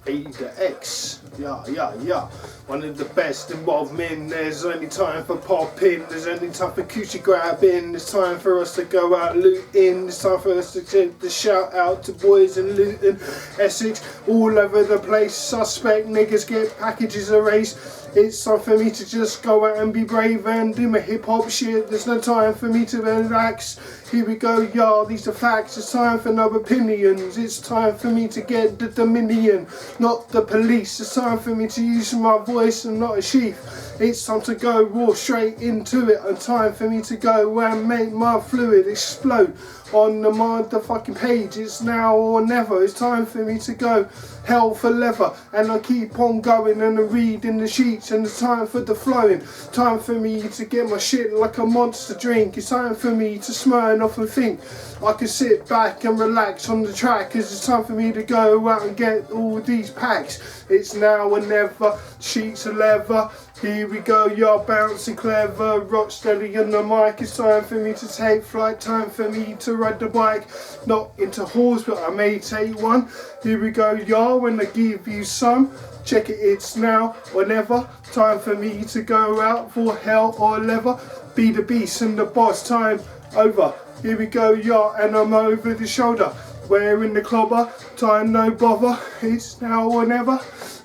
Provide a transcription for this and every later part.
Vader X, yeah. One of the best involved men. There's only time for popping, there's only time for coochie grabbing. There's time for us to go out looting. There's time for us to give the shout out to boys in Luton, Essex, all over the place. Suspect niggas get packages erased. It's time for me to just go out and be brave and do my hip hop shit. There's no time for me to relax. Here we go, y'all, these are facts. It's time for no opinions. It's time for me to get the dominion, not the police. It's time for me to use my voice and not a sheath. It's time to go raw straight into it. And time for me to go and make my fluid explode on the motherfucking page. It's now or never. It's time for me to go hell for leather. And I keep on going and I read in the sheets. And it's time for the flowing. Time for me to get my shit like a monster drink. It's time for me to smile off and think I can sit back and relax on the track. Cause it's time for me to go out and get all these packs. It's now or never. Sheets of leather. Here we go, y'all, bouncing clever, rock steady on the mic. It's time for me to take flight, time for me to ride the bike. Not into horse, but I may take one. Here we go, y'all, when I give you some. Check it, it's now or never. Time for me to go out for hell or leather. Be the beast and the boss, time over. Here we go, y'all, and I'm over the shoulder. Wearing the clobber, time no bother. It's now or never.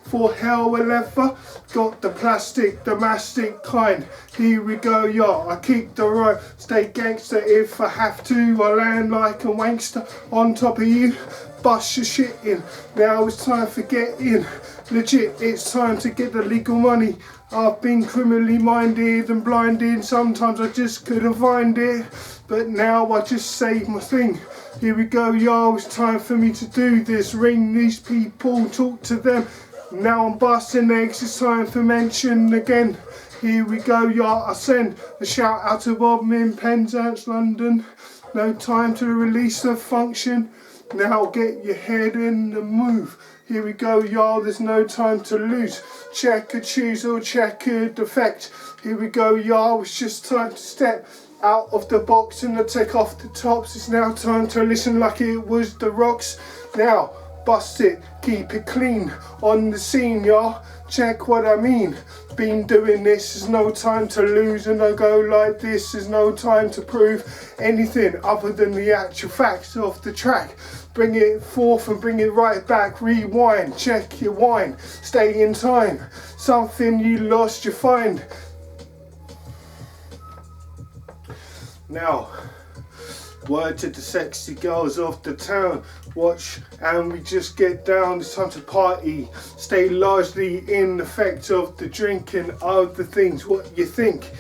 For hell or leather, got the plastic, the mastic kind. Here we go, y'all. I kick the road, stay gangster if I have to. I land like a wankster on top of you. Bust your shit in. Now it's time for getting legit. It's time to get the legal money. I've been criminally minded and blinded. Sometimes I just couldn't find it, but now I just say my thing. Here we go, y'all. It's time for me to do this. Ring these people, talk to them. Now I'm busting eggs, it's time for mention again. Here we go, y'all. I send a shout out to Bob in Penzance, London. No time to release the function. Now get your head in the move. Here we go, y'all. There's no time to lose. Check a choose or check a defect. Here we go, y'all. It's just time to step out of the box and to take off the tops. It's now time to listen like it was the Rocks. Now, bust it, keep it clean on the scene, y'all. Check what I mean. Been doing this, there's no time to lose, and I go like this, there's no time to prove anything other than the actual facts of the track. Bring it forth and bring it right back. Rewind, check your wine, stay in time. Something you lost, you find. Now, word to the sexy girls of the town. Watch and we just get down. It's time to party. Stay largely in effect of the drinking of the things what you think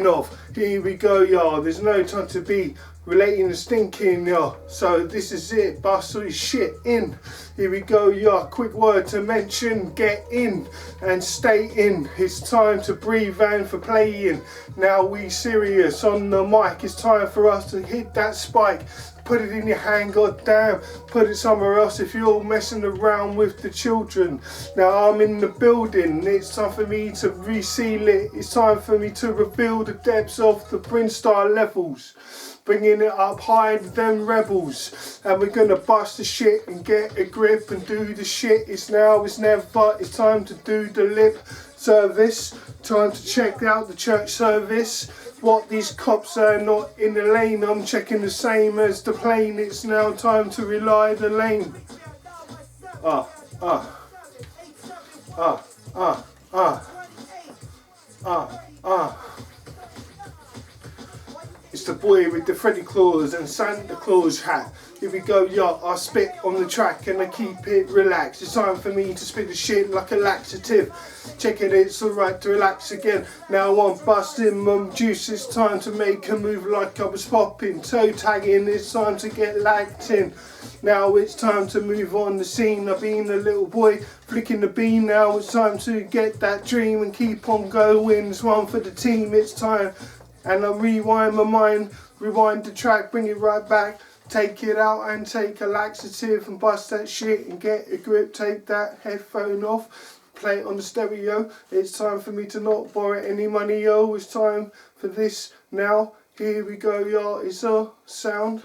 of. Here we go, y'all. There's no time to be relating the stinking, y'all. So this is it. Bust all your shit in. Here we go, y'all. Quick word to mention. Get in and stay in. It's time to breathe and for playing. Now we serious on the mic. It's time for us to hit that spike. Put it in your hand, goddamn. Put it somewhere else if you're messing around with the children. Now I'm in the building. It's time for me to reseal it. It's time for me to reveal the depths of the Freestyle levels. Bringing it up higher than rebels. And we're gonna bust the shit and get a grip and do the shit. It's now, it's never. It's time to do the lip service. Time to check out the church service. What these cops are not in the lane. I'm checking the same as the plane. It's now time to rely the lane. It's the boy with the Freddy Claus and Santa Claus hat. Here we go, y'all. I spit on the track and I keep it relaxed. It's time for me to spit the shit like a laxative. Check it, it's alright to relax again. Now I'm busting my juice. It's time to make a move like I was popping. Toe tagging, it's time to get lacked in. Now it's time to move on the scene. I've been a little boy flicking the bean. Now it's time to get that dream and keep on going. It's one for the team, it's time. And I rewind my mind, rewind the track, bring it right back. Take it out and take a laxative and bust that shit and get a grip. Take that headphone off, play it on the stereo. It's time for me to not borrow any money, yo. It's time for this now. Here we go, y'all. It's a sound.